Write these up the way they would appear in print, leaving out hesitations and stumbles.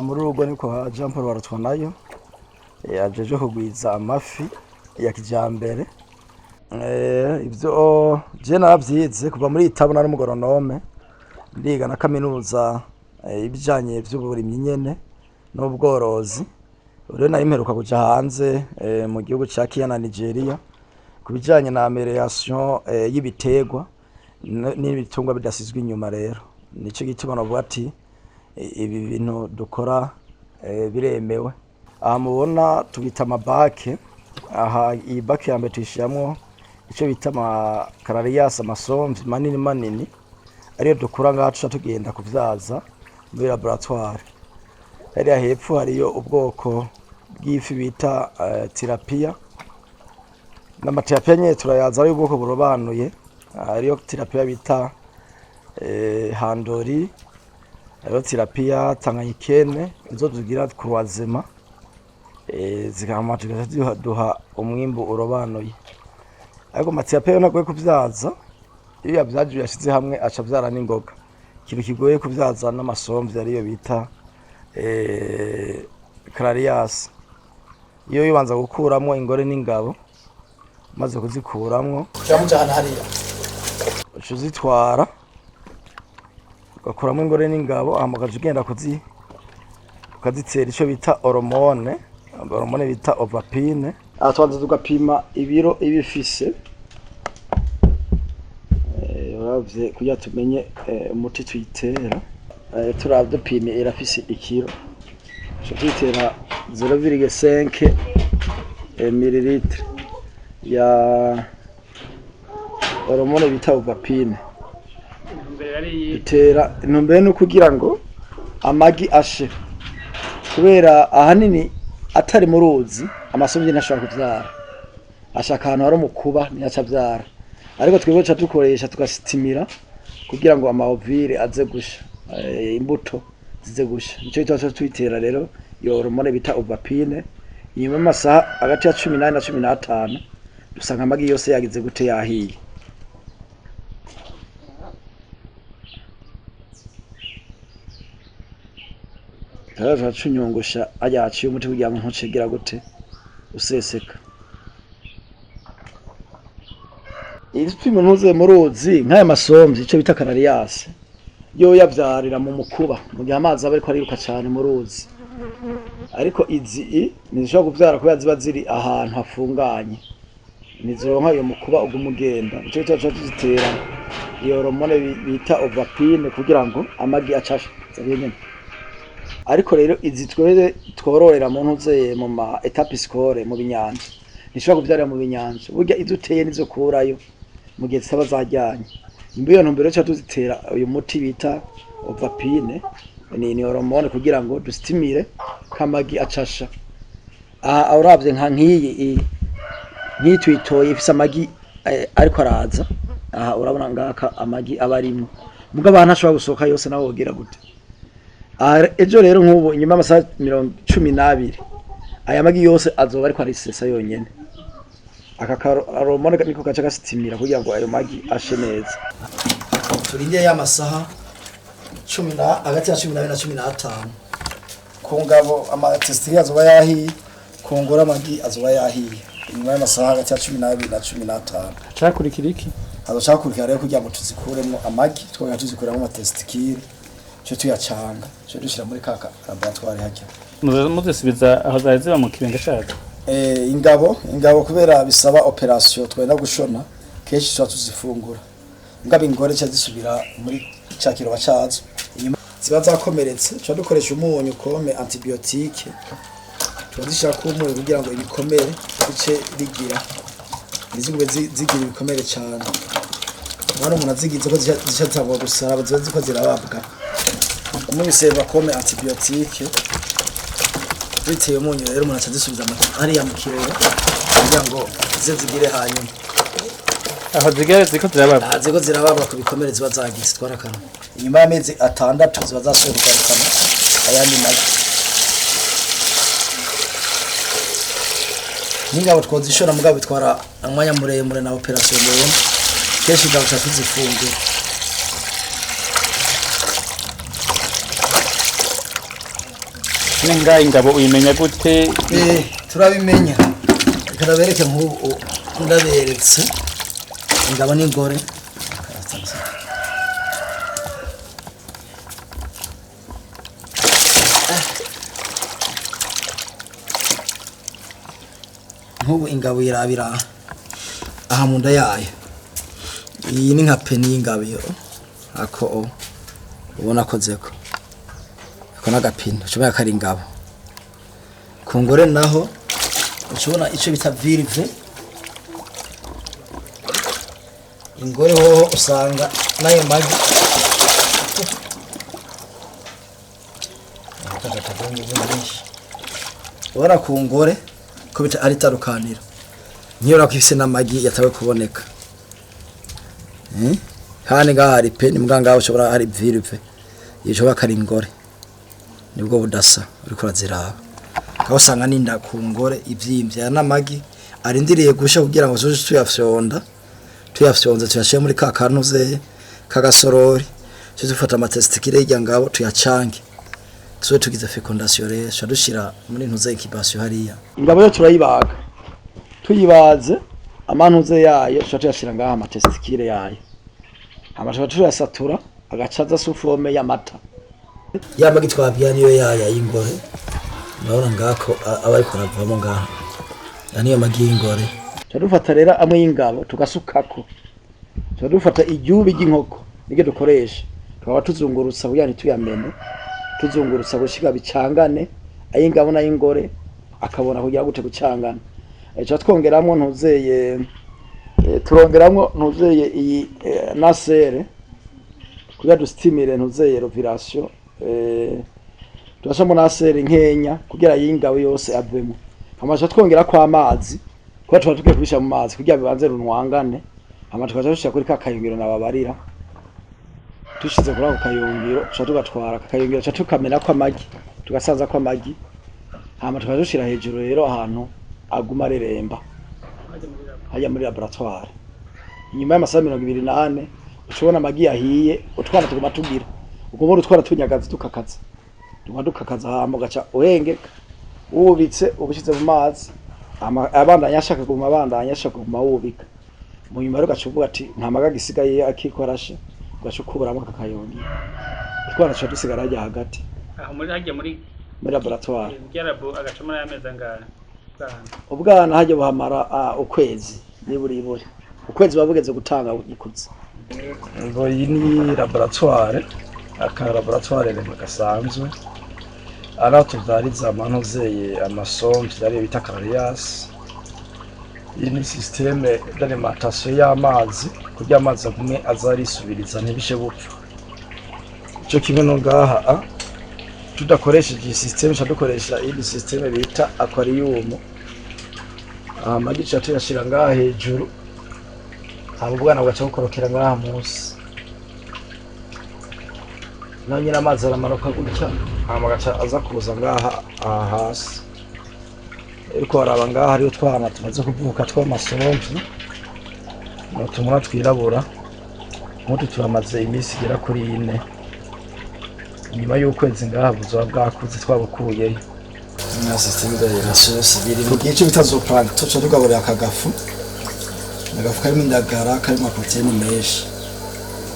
muri urugo niko Jean Paul Barutwanayo yajeje kugwiza amafi ya kijambere. Ivyo je naravyize kuva muri itabu na n'umugoronome ndiga na kaminuza ibijanye vy'uburimyi nyene n'ubworozi. Rero nari mperuka kuja hanze mu gihugu ca Kenya na Nigeria kubijanye na amelioration y'ibiterwa n'ibitungwa bidasizwe inyuma. Rero nico gituma navuga ati ibi bintu dukora biremewe. Aha mubona tubita amabake, aha iyi bake yambere tuyishiramwo ico bita amakarariyasi, amasomvyi manini manini ariyo dukura ngaha tuca tugenda kuvyaza muri laboratoire. Hariya hepfo hariyo ubwoko bw'ifi bita tilapia, n'amatilapia nyene turayaza ari ubwoko burobanuye. Hariyo tilapia bita handori, hariyo tilapia tanganyikene, izo tugira croisement zikama duha umwimbu urobanuye. Ariko amatilapia yo nagoye kuvyaza, iyo yavyaje yashize hamwe aca vyara n'ingoga. Ikintu kigoye kuvyaza n'amasomvyi ariyo bita karariyasi. Iyo yibanza gukuramwo ingore n'ingabo, maze kuzikuramwo cyamujana hariya uca uzitwara ugakuramwo ingore n'ingabo, hama ukaja ugenda ukazitera ico bita hormone bita ovapine. Aha tubanza tugapima ibiro ibifise, uravye kugira tumenye umuti tuyitera. Turavye dupimye irafise ikiro, tuca tuyitera 0,5 ml ya hormone bita ovapine. Dutera intumbero no kugira ngo amagi ashe, kubera ahanini atari mu ruzi amasomvyi ntashobora kuvyara, ashaka ahantu hari umukuba niyaca vyara. Ariko twebwe ca dukoresha tugasitimira kugira ngo amaovire aze gusha, imbuto zize gusha. Nico gituma tuyitera rero iyo hormone bita ovapine. Inyuma y'amasaha hagati ya 18 na 15 dusanga amagi yose yagize gute yahiye. Taraza cunyongosha ajya aciye umuti kugira ngo ntucegera gute useseka. Ibipimo ntuze mu ruzi nk'aya masomvyi ico bita karariyasi yo yavyarira mu mukuba mu gihe amazi aba ariko ariruka cyane mu ruzi. Ariko izi ntizishobora kuvyara kubera ziba ziri ahantu hafunganye, nizoronka iyo mukuba ugumugenda. Nico gituma tuzitera iyo hormone bita ovapine kugira ngo amagi acashe nyene. Ariko rero izi twororera mu ntuze mu ma etapiscole mu binyanja nishobora kuvyarira mu binyanja, burya izuteye nizo kurayo mu gihe zitaba zajyanye. Imbiyo ntumbero cyo tuzitera uyu muti bita ovapine ni hormone kugira ngo dustimire kamagi acasha. Aha uravye nka nkiyi twitoye ifise amagi ariko araza. Aha urabona ngaka amagi abarimo, mugabo abantu ashobora gusohoka yose nawo wogira gute. Ejo rero nk'ubu inyuma y'amasaha 12 aya magi yose azoba ariko arisesa yonyene. Aka hormone niko gaca gasitimira kugira ngo ayo magi ashe neza. Turinde y'amasaha 10 hagati ya 12 na 15 ku ngabo amatesti azoba yahiye, ku ngora amagi azoba yahiye. Inyuma y'amasaha hagati ya 12 na 15 cakurikira iki? Azocakurikira rero kugira ngo tuzikuremo amagi, twoya tuzikuramo amatestikire cyo tuyacanga cyo dushira muri kaka laboratoire hajya. Muzisubiza aho zari ziba mu kibenga cyacu. Ingabo kubera bisaba operation twenda gushona kenshi cyo tuzifungura. Ngabo ingore cyo zisubira muri cakiro bacazo. Ziba zakomeretse cyo dukoresha umunyu kome antibiotique. Tuzishira ku munyu kugira ngo ibikomere bice bigira. Nizigube zigira ibikomere cyane. Hano umuntu azigize ko zishatangwa gusara ziba ziko zirababwa. Umunyu seba kome antibiotique. Biteye umunyu rero umuntu acazisubiza hariya mu kirere kugira ngo zigire hanyuma. Aho zigere ziko zirababwa. Ziko zirababwa ku bikomere ziba zagize twarakana. Inyuma y'amezi 6 ziba zasohoka rukana ayandi magi. Ningabo twozishora mugabo bitwara amwanya muremure na operation rero. Keshi gacha tuzifungura. Nenga ingabo uyimenya gute? Turabimenya. Karabereke nk'ubu ndaberetse. Ingabo n'ingore. Nk'ubu ingabo irabira aha mu nda yayo. Iyi ni nka peni y'ingabo yo. Ako ubona kozeko. Ako nagapini ushobora kari ingabo. Ku ngore naho ushobora ico bita virve. Ingore ho usanga nayo magi. Ubona ku ngore ko bita ari tarukanira. Niyo rakifise n'amagi yatawe kuboneka. Hani gahari peni muganga ushobora hari virve. Yishobora kari ingore. Nibwo budasa uriko uraziraba. Usanga ninda ku ngore ivyimvya n'amagi arindiriye gusha kugira ngo zoje tuyafyonze tuyashiye muri ka kanuze kagasorori tuzufata amatestikire y'irya ngabo tuyacange tuwe tugize fecondation rero shadushira muri ntuze incubation hariya ingabo yo turayibaga tuyibaze amantuze yayo tuyashira ngaha amatestikire yayo amashaka tuyasatura agacaza sufome y'amata yamagi twabya niyo yaya y'ingore naona ngako abariko ravamo ngaha niyo magi y'ingore Tudufata rero amwe y'ingabo tugasukako. Tudufata ijubi ry'inkoko nige dukoresha. Tukaba tuzungurutsa buyani tuyamene. Tuzungurutsa gushika bicangane ay'ingabo na y'ingore akabona kugira gute gucangana. Ejo twongeramwo ntuzeye turongeramwo ntuzeye iyi nasere kugira dustimire ntuzeye reviration turashamo nasere nkenya kugira y'ingabo yose avemo. Amaje twongera kwa amazi kwa tuba tugiye kubisha mu mazi kugira bibanze runwangane amatukaje tushaka kuri kakayungiro nababarira tushize kuri ako kayungiro tugatwara kakayungiro tukamena kwa magi tugasanza kwa magi hama tukadushira hejuru rero ahantu aguma reremba hajya muri laboratoire inyuma y'amasaha 24 ushobona amagi yahiye utwana tuguma tugira ugomba utwana tunyagaza tukakaza dukakaza hama gaca uhengeka ubitse ubushize mu mazi abandanya ashaka kuguma abandanya ashaka kuguma ubika mu nyuma rero gacuvuga ati nta maga gisigaye akikorashe gacukuburamo kakayongi twara cyo dusigara hajya hagati aho muri hajya muri laboratoire byarabo agacamo y'ameza ngana ubwana hajya buhamara ukwezi niburi ukwezi babugeze gutanga ikuze ngo iyi ni laboratoire aka laboratoire rero gasanzwe ara tuzariza amanozeye amasomvye yari bita carrias ini systeme d'alimentation y'amazi kugira amazi agume azarisubiriza ntibishe bupfa cyo kimwe no ngaha tudakoresheje systeme dukoresha iyi systeme bita aquarium amagica tuyashira ngaha hejuru abo bwana bwaca gukorokera ngaha munsi nanyira amazi aramanuka gutya amagaca aza kuza ngaha hasi ariko araba ngaha ari utwana tumaze kuvuka tw'amasomvye n'utumura twirabura mutu turamaze imisi igera kuri 4 nyuma y'ukwezi ngaha buzoba bwakuze twabukuyeyo na systeme d'aération civile mu gihe cyo bitazopranga tuca tugaburira akagafu agafu karimo indagara karimo proteine menshi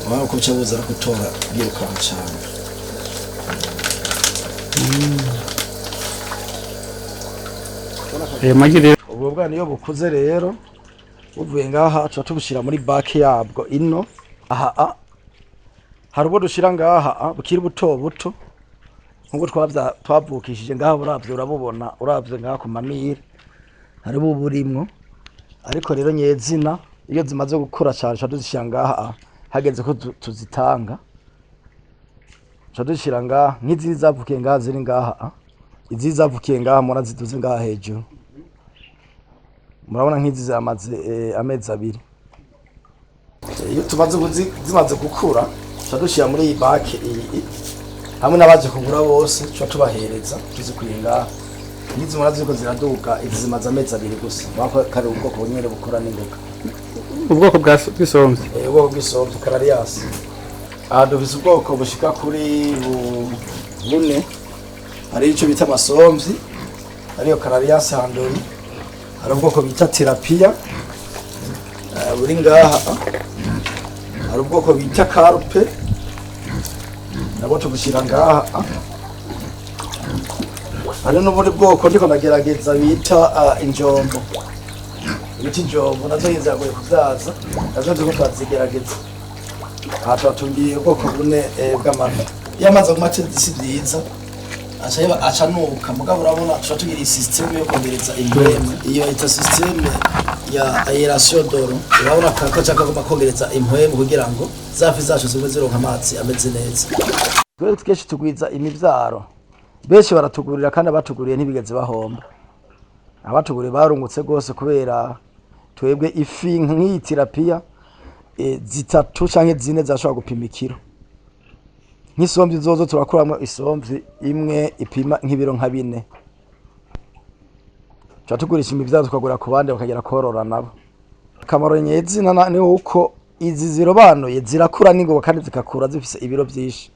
waba ko cyabuza gutora biruka cyane magire ubwo bwana iyo bukuze rero uvuye ngaha tuba tubushira muri bake yabwo ino aha hari ubwo dushira ngaha bukiri buto nkuko twavukishije ngaha uravye urabubona uravye ngaha ku mamire hari buburimwo ariko rero nyezina iyo zimaze gukura cyane tuzishira ngaha hageze ko tuzitanga tuzishira ngaha nk'izi zavukiye ngaha ziri ngaha izi zavukiye ngaha mura ziduze ngaha hejuru murabona nk'izi zamaze amezi 2 iyo tumaze zimaze gukura tuzishira muri iyi bake iyi hamwe nabaje kugura bose cyo tubahereza tuzikuye ngaha n'izi mura ziko ziraduka izi zimaze amezi 2 gusa bako kare ubwoko bunyere bukora n'ingoga ubwoko bw'isomvye ubwoko bw'isomvye carrias dufise ubwoko bushika kuri 4 hari ico bita amasomvyi ariyo Cararias handoni, hari ubwoko bita Tilapia buri ngaha, hari ubwoko bita Carpe nabo tubushyira ngaha, hari n'ubundi bwoko ndiko nagerageza bita injombo, ibiti injombo nazo yizagoye kuvyaza, nazo ndiko twazigerageza. Aha twatungiye ubwoko bune bw'amafi. Iyo amaze kumace si vyiza aca nuka, mugabo urabona tuca tugira systeme yo kongereza impwemu, iyo ita systeme ya aération d'eau, urabona kako cakagomba kongereza impwemu kugira ngo zafi zacu zimwe zironka amazi ameze neza. Twebwe twese tugwiza imivyaro, benshi baratugurira kandi abatuguriye ntibigeze bahomba, abatuguriye barungutse gose kubera twebwe ifi nk'iyi Tilapia zitatu canke zine zashobora gupima ikiro. Nk'isomvyi zozo turakuramwo isomvyi imwe ipima nk'ibiro nka 4. Tuca tugurisha imivyaro tukagura ku bandi bakagera korora nabo. Akamaro nyezi ni uko izi zirobanuye zirakura n'ingoga kandi zikakura zifise ibiro vyinshi.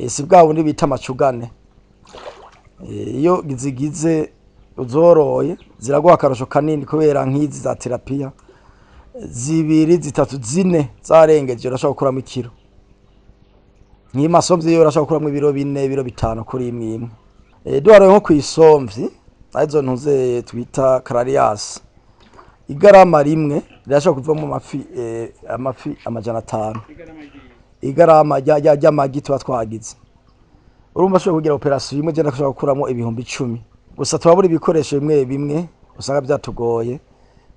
Si bwa bundi bita amacugane. Iyo zigize uzoroye ziraguha akarusho kanini kubera nk'izi za Tilapia 2, 3, 4 zarengeje urashobora gukuramo ikiro. Nk'imasomvyi yo urashobora gukuramo ibiro 4, ibiro 5 kuri imwe. Duharoye nko kwisomvyi arizo ntuze twita Cararias, igarama rimwe rirashobora kuvamo amafi 500. Igarama ry'amagi tuba twagize, urumva ashobora kugira operation imwe je ndashobora gukuramo ibihumbi 10. Gusa turabura ibikoresho bimwe usanga byatugoye,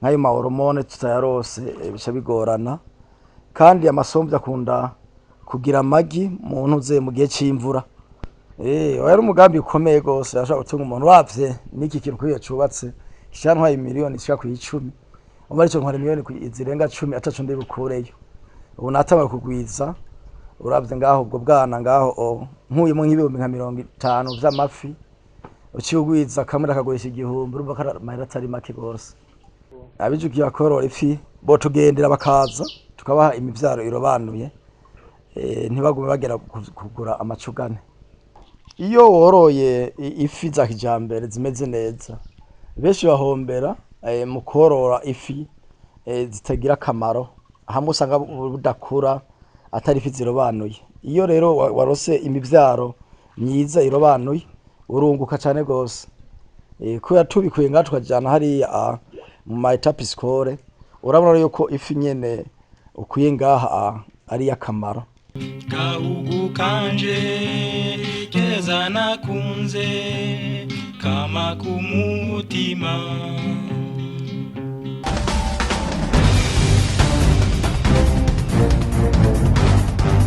nk'ayo ma hormone tutayarose bica bigorana, kandi amasomvyi akunda kugira amagi mu ntuze mu gihe c'imvura. Wari umugambi ukomeye gose ashaka gutunga umuntu wavye n'iki kintu kuye cubatse cyantwaye miliyoni zishika ku 10. Umva arico nkora miliyoni zirenga 10 ataco ndi bukureyo. Ubu natanga kugwiza uravye ngaho ubwo bwana ngaho nkuyemo nk'ibihumbi nka 50 vy'amafi, uciyugwiza kamera kagurisha 1000, urumva kamera atari make gose. Abijukiye akorora ifi bo tugendera bakaza tukabaha imivyaro irobanuye, ntibagume bagera kugura amacugane. Iyo woroye ifi za kijambere zimeze neza, benshi bahombera mu korora ifi zitagira akamaro, hamwe usanga budakura atari ifi zirobanuye. Iyo rero warose imivyaro myiza irobanuye urunguka cyane gose. Kubera tubikuye ngaho tukajana hari mu ma etapiscore, urabona yuko ifi nyene ukuye ngaha ari akamaro. Gahugu kanje keza nakunze kama kumutima.